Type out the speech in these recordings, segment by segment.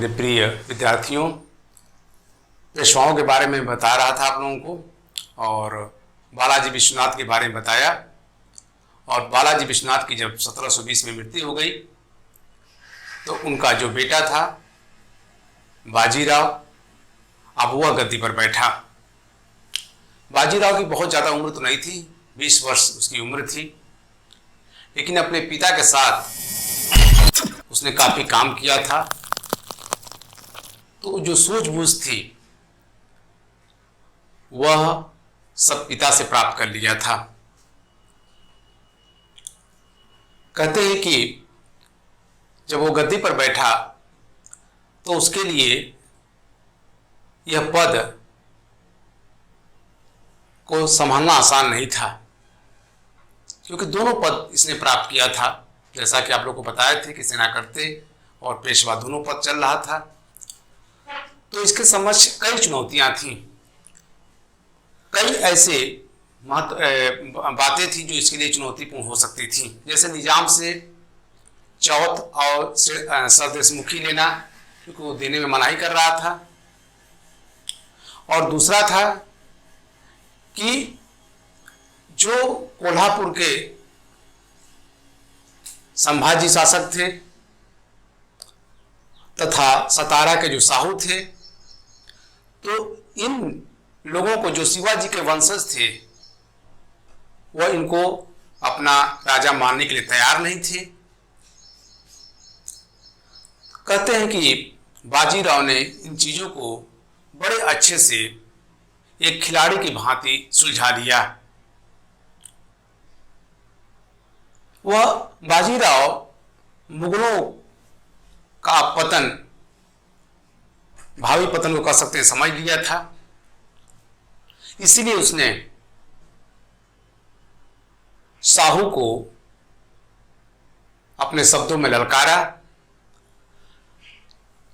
मेरे प्रिय विद्यार्थियों, पेशवाओं के बारे में बता रहा था आप लोगों को और बालाजी विश्वनाथ के बारे में बताया। और बालाजी विश्वनाथ की जब 1720 में मृत्यु हो गई तो उनका जो बेटा था बाजीराव, अब वह गद्दी पर बैठा। बाजीराव की बहुत ज़्यादा उम्र तो नहीं थी, 20 वर्ष उसकी उम्र थी, लेकिन अपने पिता के साथ उसने काफ़ी काम किया था। तो जो सूझबूझ थी वह सब पिता से प्राप्त कर लिया था। कहते हैं कि जब वो गद्दी पर बैठा तो उसके लिए यह पद को संभालना आसान नहीं था, क्योंकि दोनों पद इसने प्राप्त किया था। जैसा कि आप लोग को बताए थे कि सेनाकर्ते और पेशवा दोनों पद चल रहा था, तो इसके समक्ष कई चुनौतियां थीं, कई ऐसे बातें थी जो इसके लिए चुनौतीपूर्ण हो सकती थी। जैसे निजाम से चौथ और सरदेशमुखी लेना, क्योंकि वो देने में मनाही कर रहा था। और दूसरा था कि जो कोल्हापुर के संभाजी शासक थे तथा सतारा के जो साहू थे, तो इन लोगों को, जो शिवाजी के वंशज थे, वह इनको अपना राजा मानने के लिए तैयार नहीं थे। कहते हैं कि बाजीराव ने इन चीज़ों को बड़े अच्छे से एक खिलाड़ी की भांति सुलझा लिया। वह बाजीराव मुगलों का पतन, भावी पतन को कह सकते हैं, समझ लिया था। इसीलिए उसने साहू को अपने शब्दों में ललकारा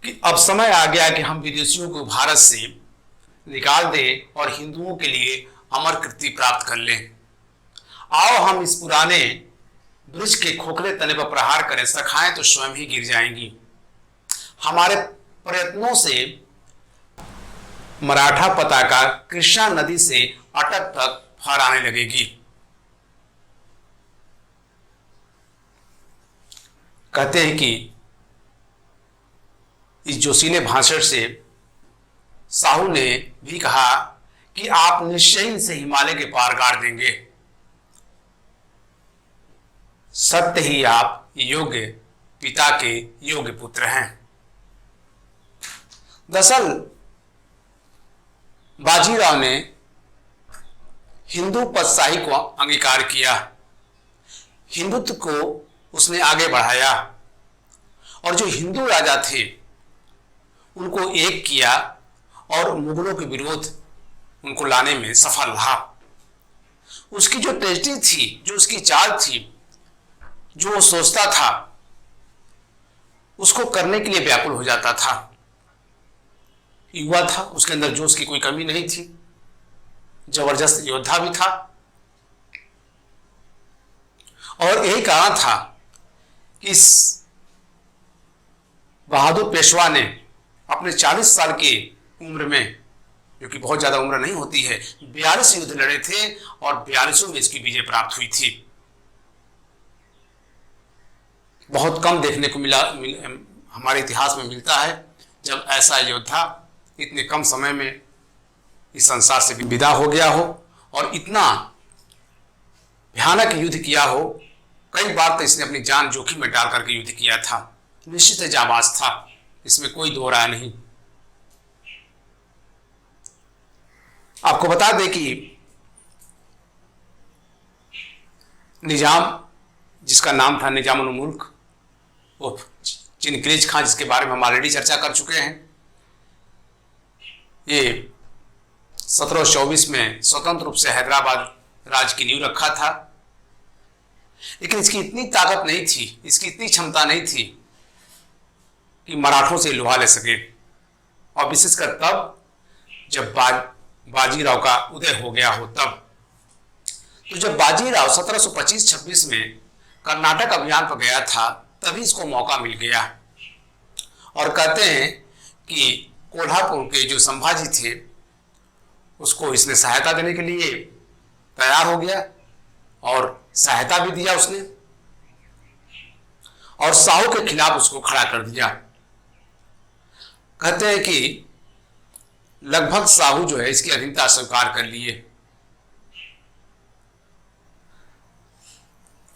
कि अब समय आ गया कि हम विदेशियों को भारत से निकाल दें और हिंदुओं के लिए अमर कृति प्राप्त कर लें। आओ हम इस पुराने वृक्ष के खोखले तने पर प्रहार करें, सखाएं तो स्वयं ही गिर जाएंगी। हमारे प्रयत्नों से मराठा पताका कृष्णा नदी से अटक तक फहराने लगेगी। कहते हैं कि इस जोशीले भाषण से साहू ने भी कहा कि आप निश्चय से हिमालय के पार गाड़ देंगे। सत्य ही आप योग्य पिता के योग्य पुत्र हैं। दरअसल बाजीराव ने हिंदू पदशाही को अंगीकार किया, हिंदुत्व को उसने आगे बढ़ाया और जो हिंदू राजा थे उनको एक किया और मुगलों के विरोध उनको लाने में सफल रहा। उसकी जो ट्रेजेडी थी, जो उसकी चाल थी, जो वो सोचता था, उसको करने के लिए व्याकुल हो जाता था। युवा था, उसके अंदर जोश की कोई कमी नहीं थी, जबरदस्त योद्धा भी था। और यही कारण था कि इस बहादुर पेशवा ने अपने 40 साल की उम्र में, जो कि बहुत ज्यादा उम्र नहीं होती है, 42 युद्ध लड़े थे और 42 में इसकी विजय प्राप्त हुई थी। बहुत कम देखने को हमारे इतिहास में मिलता है जब ऐसा योद्धा इतने कम समय में इस संसार से विदा हो गया हो और इतना भयानक युद्ध किया हो। कई बार तो इसने अपनी जान जोखिम में डाल करके युद्ध किया था। निश्चित है जाबाज था, इसमें कोई दो राय नहीं। आपको बता दें कि निजाम, जिसका नाम था निजाम उल मुल्क उर्फ चिनक्रेज खां, जिसके बारे में हम ऑलरेडी चर्चा कर चुके हैं, ये 1724 में स्वतंत्र रूप से हैदराबाद राज्य की नींव रखा था। लेकिन इसकी इतनी ताकत नहीं थी, इसकी इतनी क्षमता नहीं थी कि मराठों से लुभा ले सके। और विशेषकर तब जब बाजीराव का उदय हो गया हो तब। तो जब बाजीराव 1725-26 में कर्नाटक अभियान पर गया था, तभी इसको मौका मिल गया और कहते हैं कि कोल्हापुर के जो संभाजी थे उसको इसने सहायता देने के लिए तैयार हो गया और सहायता भी दिया उसने और साहू के खिलाफ उसको खड़ा कर दिया। कहते हैं कि लगभग साहू जो है इसकी अधीनता स्वीकार कर लिए।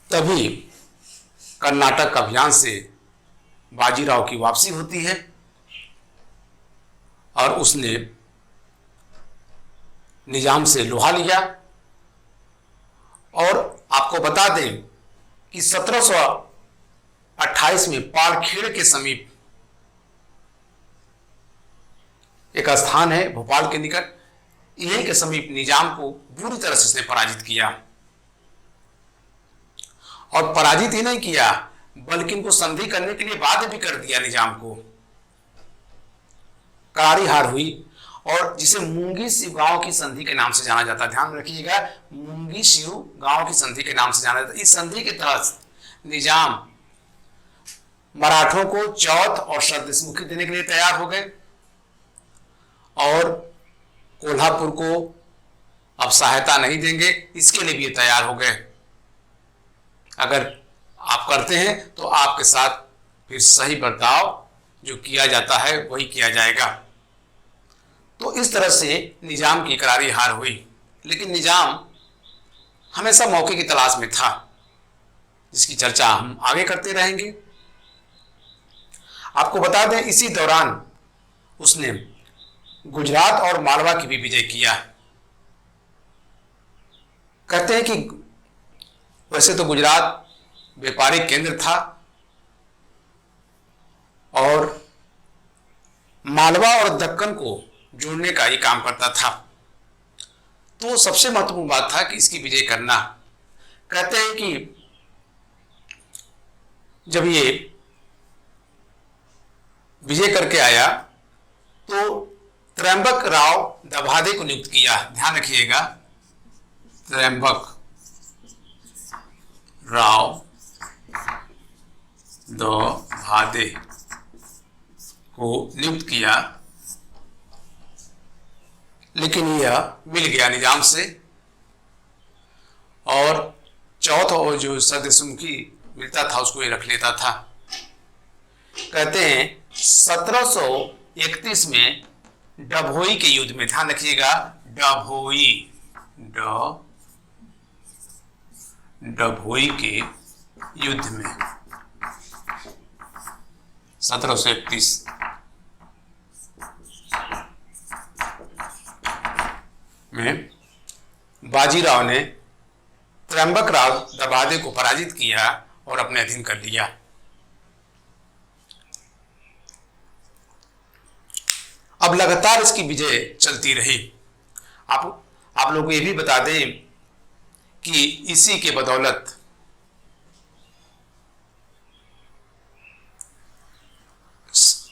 तभी कर्नाटक अभियान से बाजीराव की वापसी होती है और उसने निजाम से लोहा लिया। और आपको बता दें कि 1728 में पालखेड़ के समीप एक स्थान है भोपाल के निकट, यहीं के समीप निजाम को बुरी तरह से इसने पराजित किया। और पराजित ही नहीं किया बल्कि इनको संधि करने के लिए बाध्य भी कर दिया निजाम को। करारी हार हुई और जिसे मूंगी शिव गांव की संधि के नाम से जाना जाता है, ध्यान रखिएगा, मूंगी शिव गांव की संधि के नाम से जाना जाता है। इस संधि के तहत निजाम मराठों को चौथ और शरदेशमुखी देने के लिए तैयार हो गए और कोल्हापुर को अब सहायता नहीं देंगे इसके लिए भी तैयार हो गए। अगर आप करते हैं तो आपके साथ फिर सही बर्ताव जो किया जाता है वही किया जाएगा। तो इस तरह से निजाम की करारी हार हुई, लेकिन निजाम हमेशा मौके की तलाश में था, जिसकी चर्चा हम आगे करते रहेंगे। आपको बता दें इसी दौरान उसने गुजरात और मालवा की भी विजय किया। कहते हैं कि वैसे तो गुजरात व्यापारिक केंद्र था और मालवा और दक्कन को जोड़ने का ही काम करता था। तो सबसे महत्वपूर्ण बात था कि इसकी विजय करना। कहते हैं कि जब ये विजय करके आया तो त्रयंबक राव दभादे को नियुक्त किया। ध्यान रखिएगा, त्रयंबक राव दभादे को नियुक्त किया, लेकिन यह मिल गया निजाम से और चौथ और जो शरदेशमुखी मिलता था उसको ये रख लेता था। कहते हैं 1731 में डभोई के युद्ध में, ध्यान रखिएगा, डभोई के युद्ध में 1731 में बाजीराव ने त्रयंबक राव दभादे को पराजित किया और अपने अधीन कर लिया। अब लगातार इसकी विजय चलती रही। आप लोगों को यह भी बता दें कि इसी के बदौलत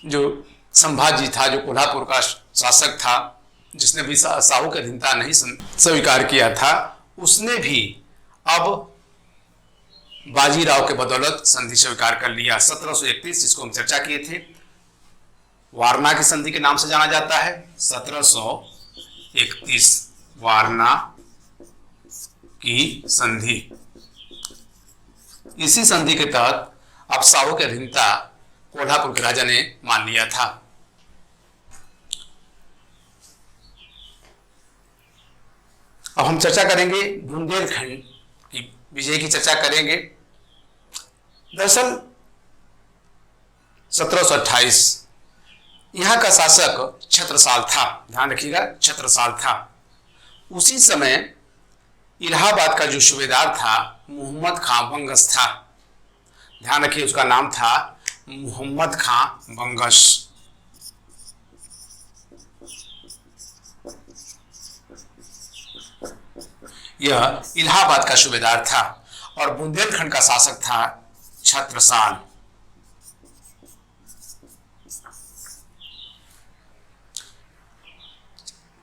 जो संभाजी था, जो कोल्हापुर का शासक था, जिसने भी साहू की अधीनता नहीं स्वीकार किया था, उसने भी अब बाजीराव के बदौलत संधि स्वीकार कर लिया। 1731 जिसको हम चर्चा किए थे, वारना की संधि के नाम से जाना जाता है। 1731 वारना की संधि। इसी संधि के तहत अब साहू की अधीनता कोल्हापुर के राजा ने मान लिया था। अब हम चर्चा करेंगे बुंदेलखंड की विजय की चर्चा करेंगे। दरअसल 1728 यहां का शासक छत्रसाल था। ध्यान रखिएगा, छत्रसाल था। उसी समय इलाहाबाद का जो सूबेदार था मोहम्मद खां बंगश था। ध्यान रखिए, उसका नाम था मोहम्मद खां बंगश। यह इलाहाबाद का सूबेदार था और बुंदेलखंड का शासक था छत्रसाल।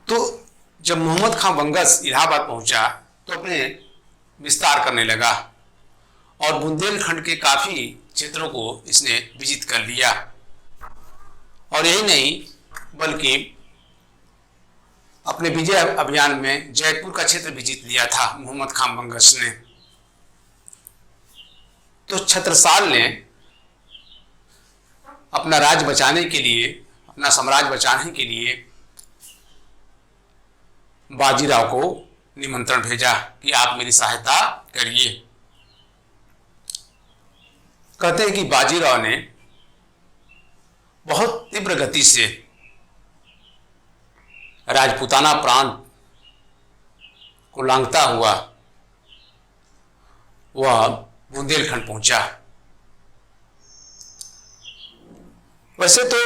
तो जब मोहम्मद खां बंगश इलाहाबाद पहुंचा तो अपने विस्तार करने लगा और बुंदेलखंड के काफी क्षेत्रों को इसने विजित कर लिया। और यही नहीं बल्कि अपने विजय अभियान में जयपुर का क्षेत्र भी जीत लिया था मोहम्मद खां बंगश ने। तो छत्रसाल ने अपना राज्य बचाने के लिए, अपना साम्राज्य बचाने के लिए बाजीराव को निमंत्रण भेजा कि आप मेरी सहायता करिए। कहते हैं कि बाजीराव ने बहुत तीव्र गति से राजपूताना प्रांत को लांघता हुआ वह बुंदेलखंड पहुंचा। वैसे तो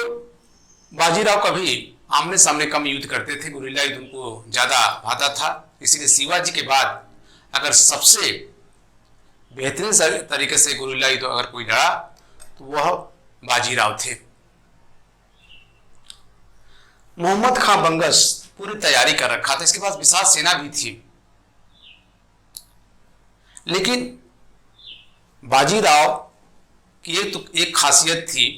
बाजीराव कभी आमने सामने कम युद्ध करते थे, गुरिल्ला युद्ध उनको ज्यादा भाता था। इसीलिए शिवाजी के बाद अगर सबसे बेहतरीन तरीके से गुरिल्ला युद्ध अगर कोई लड़ा तो वह बाजीराव थे। मोहम्मद खां बंगश पूरी तैयारी कर रखा था, इसके पास विशाल सेना भी थी, लेकिन बाजीराव की एक खासियत थी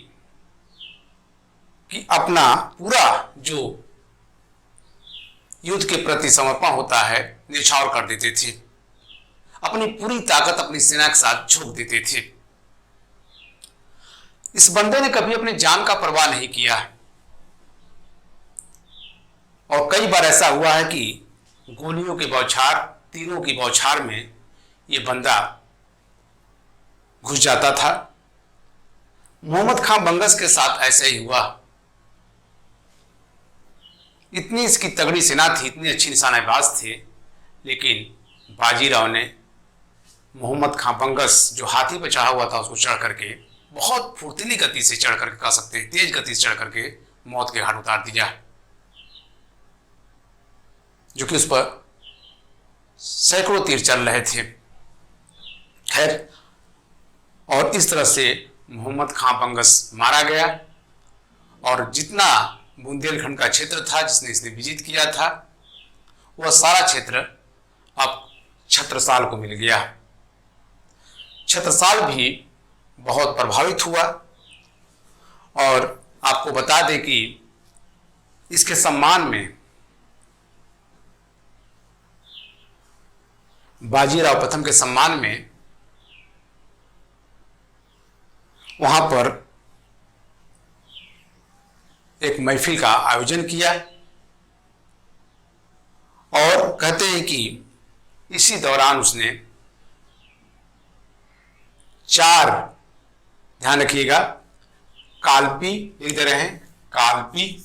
कि अपना पूरा जो युद्ध के प्रति समर्पण होता है न्यौछावर कर देते थे, अपनी पूरी ताकत अपनी सेना के साथ झोंक देते थे। इस बंदे ने कभी अपनी जान का परवाह नहीं किया और कई बार ऐसा हुआ है कि गोलियों की बौछार, तीरों की बौछार में यह बंदा घुस जाता था। मोहम्मद खां बंगश के साथ ऐसा ही हुआ। इतनी इसकी तगड़ी सेना थी, इतनी अच्छी निशानेबाज थे, लेकिन बाजीराव ने मोहम्मद खां बंगश जो हाथी पर चढ़ा हुआ था उसको चढ़ करके बहुत फुर्तीली गति से चढ़ करके, कह सकते हैं तेज गति से चढ़ करके मौत के घाट उतार दिया, जो कि उस पर सैकड़ों तीर चल रहे थे। खैर, और इस तरह से मोहम्मद खां बंगश मारा गया और जितना बुंदेलखंड का क्षेत्र था जिसने इसने विजित किया था वह सारा क्षेत्र अब छत्रसाल को मिल गया। छत्रसाल भी बहुत प्रभावित हुआ और आपको बता दें कि इसके सम्मान में बाजीराव प्रथम के सम्मान में वहां पर एक महफिल का आयोजन किया और कहते हैं कि इसी दौरान उसने 4, ध्यान रखिएगा, कालपी लिख दे रहे हैं, कालपी,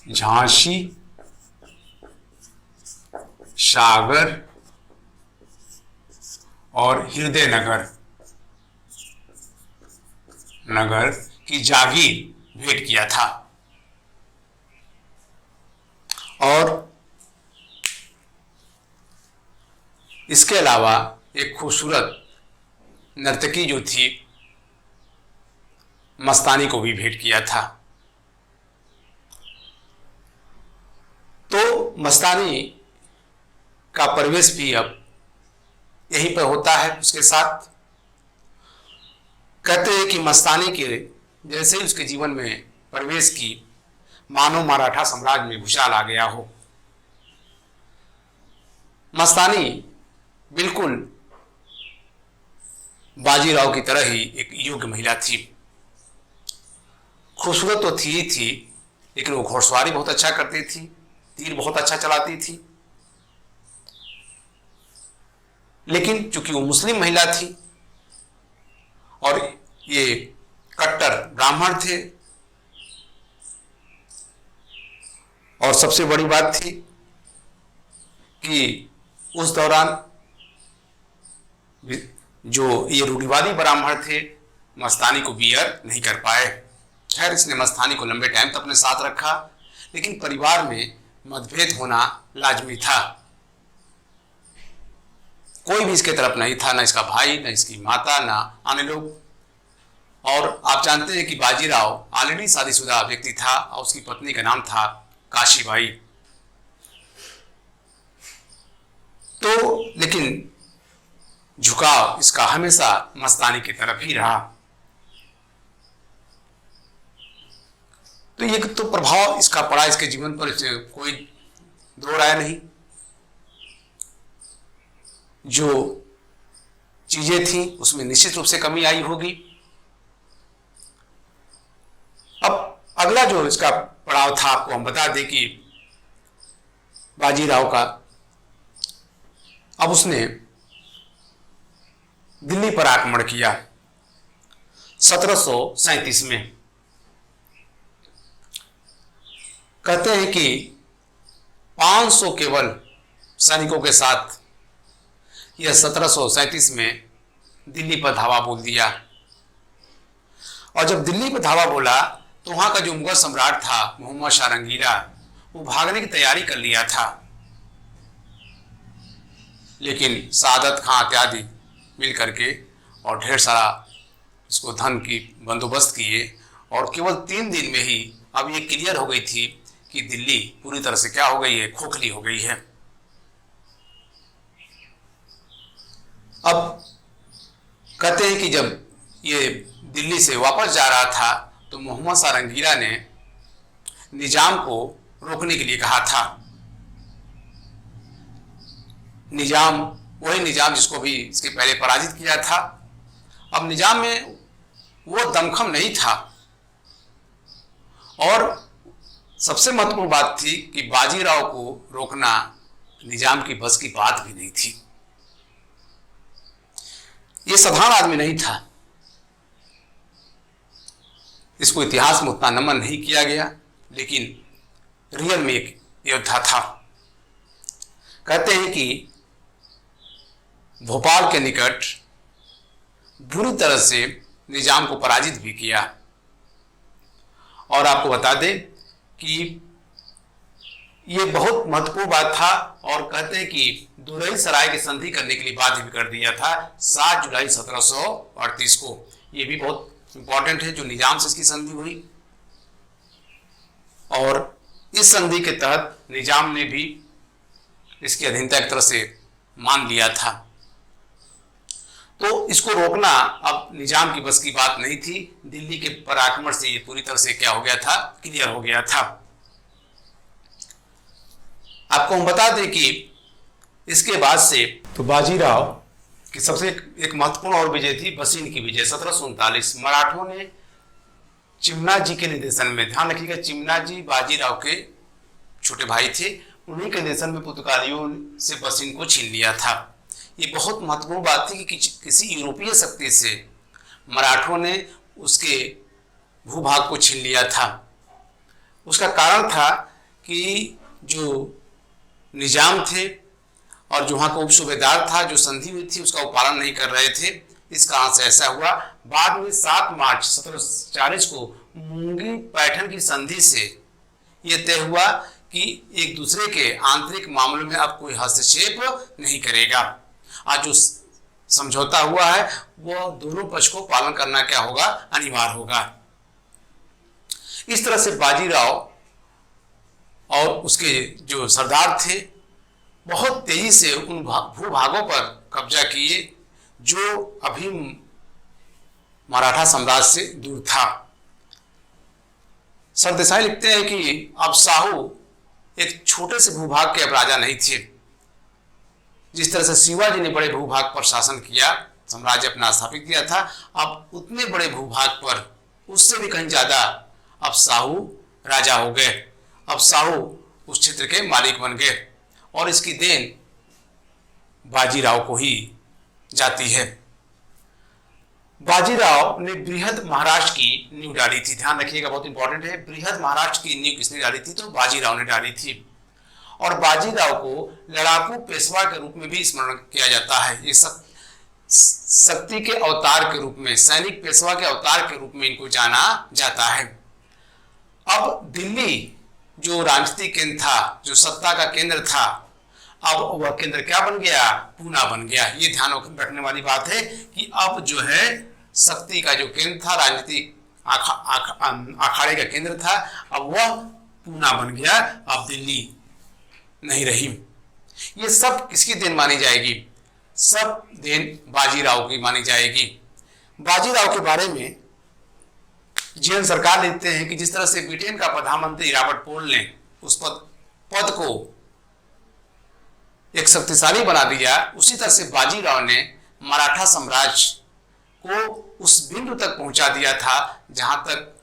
झांसी, सागर और हृदय नगर की जागीर भेंट किया था। और इसके अलावा एक खूबसूरत नर्तकी जो थी मस्तानी को भी भेंट किया था। तो मस्तानी का प्रवेश भी अब यहीं पर होता है उसके साथ। कहते हैं कि मस्तानी के जैसे ही उसके जीवन में प्रवेश की मानो मराठा साम्राज्य में भूचाल आ गया हो। मस्तानी बिल्कुल बाजीराव की तरह ही एक योग्य महिला थी। खूबसूरत तो थी ही थी, लेकिन वो घोड़सवारी बहुत अच्छा करती थी, तीर बहुत अच्छा चलाती थी। लेकिन चूंकि वो मुस्लिम महिला थी और ये कट्टर ब्राह्मण थे, और सबसे बड़ी बात थी कि उस दौरान जो ये रूढ़िवादी ब्राह्मण थे मस्तानी को बियर नहीं कर पाए। खैर, इसने मस्तानी को लंबे टाइम तक अपने साथ रखा, लेकिन परिवार में मतभेद होना लाजमी था। कोई भी इसके तरफ नहीं था, ना इसका भाई, ना इसकी माता, ना अन्य लोग। और आप जानते हैं कि बाजीराव ऑलरेडी शादीशुदा व्यक्ति था और उसकी पत्नी का नाम था काशीबाई। तो लेकिन झुकाव इसका हमेशा मस्तानी की तरफ ही रहा। तो ये तो प्रभाव इसका पड़ा इसके जीवन पर, इसे कोई दो राय नहीं। जो चीजें थी उसमें निश्चित रूप से कमी आई होगी। अब अगला जो इसका पड़ाव था, आपको हम बता दें कि बाजीराव का, अब उसने दिल्ली पर आक्रमण किया 1737 में। कहते हैं कि 500 केवल सैनिकों के साथ यह 1737 में दिल्ली पर धावा बोल दिया। और जब दिल्ली पर धावा बोला तो वहां का जो मुगल सम्राट था मोहम्मद शाह रंगीला, वो भागने की तैयारी कर लिया था, लेकिन सादत खां इत्यादि मिल करके और ढेर सारा इसको धन की बंदोबस्त किए, और केवल 3 दिन में ही अब ये क्लियर हो गई थी कि दिल्ली पूरी तरह से क्या हो गई है, खोखली हो गई है। अब कहते हैं कि जब ये दिल्ली से वापस जा रहा था तो मोहम्मद शाह रंगीला ने निजाम को रोकने के लिए कहा था। निजाम, वही निजाम जिसको भी इसके पहले पराजित किया था। अब निजाम में वो दमखम नहीं था, और सबसे महत्वपूर्ण बात थी कि बाजीराव को रोकना निजाम की बस की बात भी नहीं थी। ये साधारण आदमी नहीं था, इसको इतिहास में उतना नमन नहीं किया गया, लेकिन रियल में एक योद्धा था। कहते हैं कि भोपाल के निकट बुरी तरह से निजाम को पराजित भी किया। और आपको बता दें कि ये बहुत महत्वपूर्ण बात था, और कहते हैं कि दुरई सराय की संधि करने के लिए बाध्य भी कर दिया था 7 जुलाई 1738 को। ये भी बहुत इंपॉर्टेंट है, जो निजाम से इसकी संधि हुई, और इस संधि के तहत निजाम ने भी इसकी अधीनता एक तरह से मान लिया था। तो इसको रोकना अब निजाम की बस की बात नहीं थी। दिल्ली के पर आक्रमण से ये पूरी तरह से क्या हो गया था, क्लियर हो गया था। आपको हम बता दें कि इसके बाद से तो बाजीराव की सबसे एक महत्वपूर्ण और विजय थी बसीन की विजय 1739। मराठों ने चिमना जी के निर्देशन में, ध्यान रखिएगा चिमना जी बाजीराव के छोटे भाई थे, उन्हीं के निर्देशन में पुर्तगालियों से बसीन को छीन लिया था। ये बहुत महत्वपूर्ण बात थी कि किसी यूरोपीय शक्ति से मराठों ने उसके भूभाग को छीन लिया था। उसका कारण था कि जो निजाम थे और जो वहाँ का उप सूबेदार था, जो संधि हुई थी उसका वो पालन नहीं कर रहे थे। इस कारण से ऐसा हुआ। बाद में 7 मार्च 1740 को मूंगी पैठन की संधि से यह तय हुआ कि एक दूसरे के आंतरिक मामलों में अब कोई हस्तक्षेप नहीं करेगा। आज जो समझौता हुआ है वो दोनों पक्ष को पालन करना क्या होगा, अनिवार्य होगा। इस तरह से बाजीराव और उसके जो सरदार थे बहुत तेजी से उन भूभागों पर कब्जा किए जो अभी मराठा साम्राज्य से दूर था। सरदेसाई लिखते हैं कि अब साहू एक छोटे से भूभाग के अब राजा नहीं थे। जिस तरह से शिवाजी ने बड़े भूभाग पर शासन किया, साम्राज्य अपना स्थापित किया था, अब उतने बड़े भूभाग पर उससे भी कहीं ज्यादा अब साहू राजा हो गए। अब साहू उस क्षेत्र के मालिक बन गए, और इसकी देन बाजीराव को ही जाती है। बाजीराव ने बृहद महाराष्ट्र की नींव डाली थी। ध्यान रखिएगा, बहुत इंपॉर्टेंट है। बृहद महाराष्ट्र की नींव किसने डाली थी, तो बाजीराव ने डाली थी। और बाजीराव को लड़ाकू पेशवा के रूप में भी स्मरण किया जाता है। ये शक्ति के अवतार के रूप में, सैनिक पेशवा के अवतार के रूप में इनको जाना जाता है। अब दिल्ली जो राजनीतिक केंद्र था, जो सत्ता का केंद्र था, अब वह केंद्र क्या बन गया, पूना बन गया। ये ध्यान रखने वाली बात है कि अब जो है शक्ति का जो केंद्र था, राजनीतिक अखाड़े का केंद्र था, अब वह पूना बन गया, अब दिल्ली नहीं रही। ये सब किसकी देन मानी जाएगी, सब देन बाजीराव की मानी जाएगी। बाजीराव के बारे में जीएन सरकार लिखते हैं कि जिस तरह से ब्रिटेन का प्रधानमंत्री रॉबर्ट पोल ने उस पद को एक शक्तिशाली बना दिया, उसी तरह से बाजीराव ने मराठा साम्राज्य को उस बिंदु तक पहुंचा दिया था जहां तक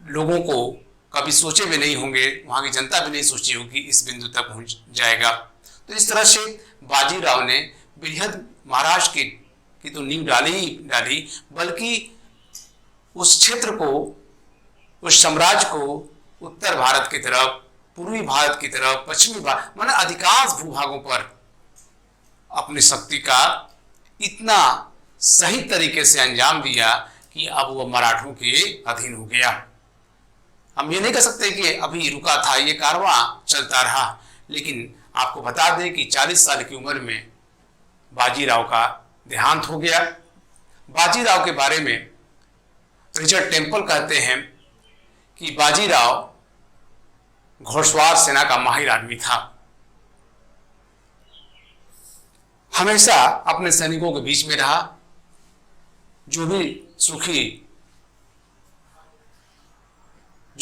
लोगों को कभी सोचे भी नहीं होंगे, वहां की जनता भी नहीं सोची होगी इस बिंदु तक पहुंच जाएगा। तो इस तरह से बाजीराव ने बृहद महाराष्ट्र की तो नींव डाली, बल्कि उस क्षेत्र को, उस साम्राज्य को उत्तर भारत की तरफ, पूर्वी भारत की तरफ, पश्चिमी भारत, माने अधिकांश भूभागों पर अपनी शक्ति का इतना सही तरीके से अंजाम दिया कि अब वह मराठों के अधीन हो गया। हम ये नहीं कह सकते कि अभी रुका था, ये कारवां चलता रहा, लेकिन आपको बता दें कि 40 साल की उम्र में बाजीराव का देहांत हो गया। बाजीराव के बारे में रिचर्ड टेम्पल कहते हैं कि बाजीराव घोड़सवार सेना का माहिर आदमी था। हमेशा अपने सैनिकों के बीच में रहा, जो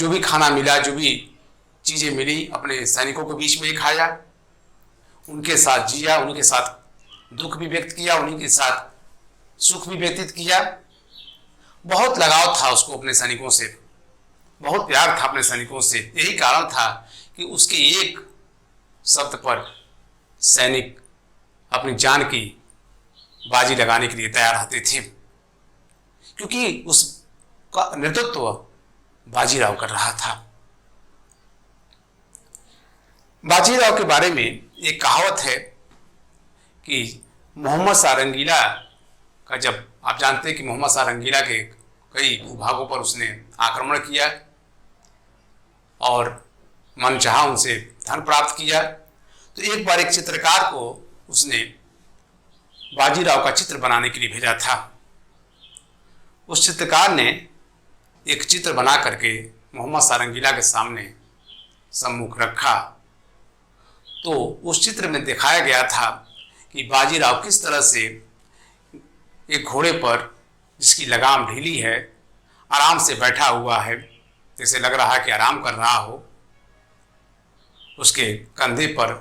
भी खाना मिला, जो भी चीजें मिली, अपने सैनिकों के बीच में ही खाया, उनके साथ जिया, उनके साथ दुख भी व्यक्त किया, उन्हीं के साथ सुख भी व्यतीत किया। बहुत लगाव था उसको अपने सैनिकों से, बहुत प्यार था अपने सैनिकों से। यही कारण था कि उसके एक शब्द पर सैनिक अपनी जान की बाजी लगाने के लिए तैयार रहते थे, क्योंकि उसका नेतृत्व बाजीराव कर रहा था। बाजीराव के बारे में एक कहावत है कि मोहम्मद शाह रंगीला का, जब आप जानते हैं कि मोहम्मद शाह रंगीला के कई भूभागों पर उसने आक्रमण किया और मनचाहा उनसे धन प्राप्त किया, तो एक बार एक चित्रकार को उसने बाजीराव का चित्र बनाने के लिए भेजा था। उस चित्रकार ने एक चित्र बना करके मोहम्मद शाह रंगीला के सामने सम्मुख रखा, तो उस चित्र में दिखाया गया था कि बाजीराव किस तरह से एक घोड़े पर, जिसकी लगाम ढीली है, आराम से बैठा हुआ है, जैसे लग रहा है कि आराम कर रहा हो। उसके कंधे पर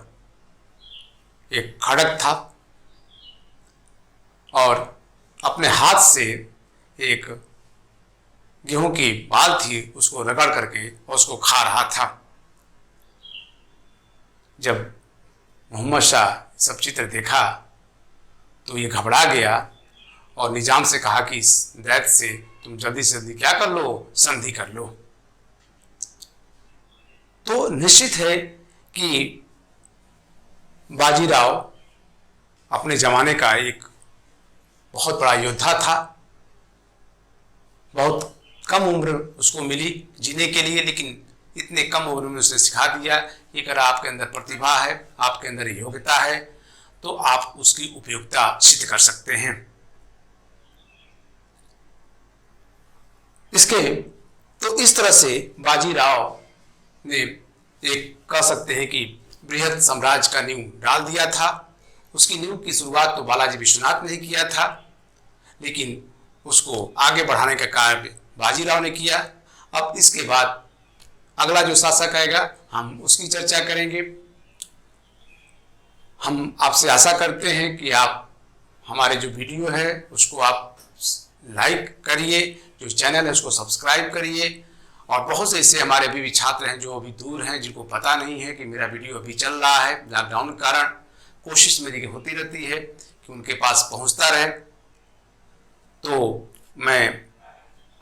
एक खड़ग था और अपने हाथ से एक गेहूं की बाल थी, उसको रगड़ करके और उसको खा रहा था। जब मोहम्मद शाह सब चित्र देखा तो ये घबरा गया और निजाम से कहा कि इस दैत्य से तुम जल्दी से जल्दी क्या कर लो, संधि कर लो। तो निश्चित है कि बाजीराव अपने जमाने का एक बहुत बड़ा योद्धा था। बहुत कम उम्र उसको मिली जीने के लिए, लेकिन इतने कम उम्र में उसने सिखा दिया कि अगर आपके अंदर प्रतिभा है, आपके अंदर योग्यता है, तो आप उसकी उपयोगिता सिद्ध कर सकते हैं। तो इस तरह से बाजीराव ने एक कह सकते हैं कि बृहद साम्राज्य का नींव डाल दिया था। उसकी नींव की शुरुआत तो बालाजी विश्वनाथ ने किया था, लेकिन उसको आगे बढ़ाने का कार्य बाजीराव ने किया। अब इसके बाद अगला जो शासक आएगा हम उसकी चर्चा करेंगे। हम आपसे आशा करते हैं कि आप हमारे जो वीडियो है उसको आप लाइक करिए, जो चैनल है उसको सब्सक्राइब करिए। और बहुत से ऐसे हमारे अभी भी छात्र हैं जो अभी दूर हैं, जिनको पता नहीं है कि मेरा वीडियो अभी चल रहा है। लॉकडाउन के कारण कोशिश मेरी होती रहती है कि उनके पास पहुंचता रहे। तो मैं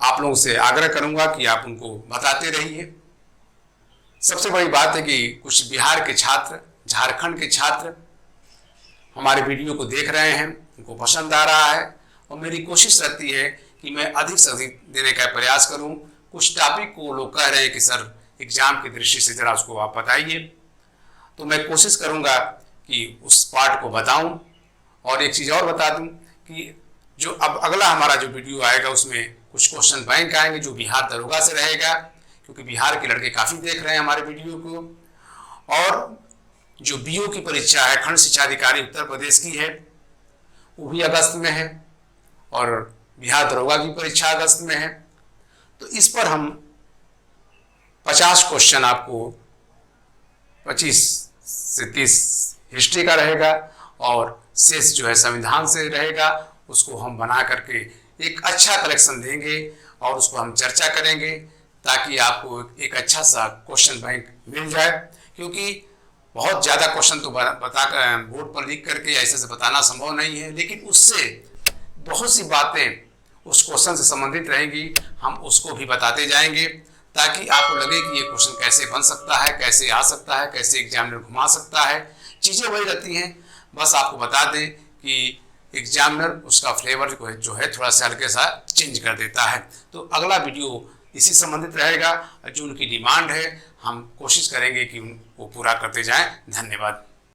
आप लोगों से आग्रह करूंगा कि आप उनको बताते रहिए। सबसे बड़ी बात है कि कुछ बिहार के छात्र, झारखंड के छात्र हमारे वीडियो को देख रहे हैं, उनको पसंद आ रहा है और मेरी कोशिश रहती है कि मैं अधिक से अधिक देने का प्रयास करूं। कुछ टॉपिक को लोग कह रहे हैं कि सर एग्जाम की दृष्टि से जरा उसको आप बताइए, तो मैं कोशिश करूंगा कि उस पार्ट को बताऊं। और एक चीज़ और बता दूं कि जो अब अगला हमारा जो वीडियो आएगा उसमें कुछ क्वेश्चन बैंक आएंगे जो बिहार दरोगा से रहेगा, क्योंकि बिहार के लड़के काफ़ी देख रहे हैं हमारे वीडियो को। और जो बीओ की परीक्षा है, खंड शिक्षा अधिकारी उत्तर प्रदेश की है, वो भी अगस्त में है, और बिहार दरोगा की परीक्षा अगस्त में है। तो इस पर हम 50 क्वेश्चन आपको 25 से 30 हिस्ट्री का रहेगा और शेष जो है संविधान से रहेगा। उसको हम बना करके एक अच्छा कलेक्शन देंगे और उसको हम चर्चा करेंगे ताकि आपको एक अच्छा सा क्वेश्चन बैंक मिल जाए। क्योंकि बहुत ज़्यादा क्वेश्चन तो बता बोर्ड पर लिख करके ऐसे से बताना संभव नहीं है, लेकिन उससे बहुत सी बातें उस क्वेश्चन से संबंधित रहेंगी, हम उसको भी बताते जाएंगे ताकि आपको लगे कि ये क्वेश्चन कैसे बन सकता है, कैसे आ सकता है, कैसे एग्जामिनर घुमा सकता है। चीज़ें वही रहती हैं, बस आपको बता दें कि एग्जामिनर उसका फ्लेवर को जो है थोड़ा सा हल्के सा चेंज कर देता है। तो अगला वीडियो इसी संबंधित रहेगा। जो उनकी डिमांड है हम कोशिश करेंगे कि उनको पूरा करते जाएं। धन्यवाद।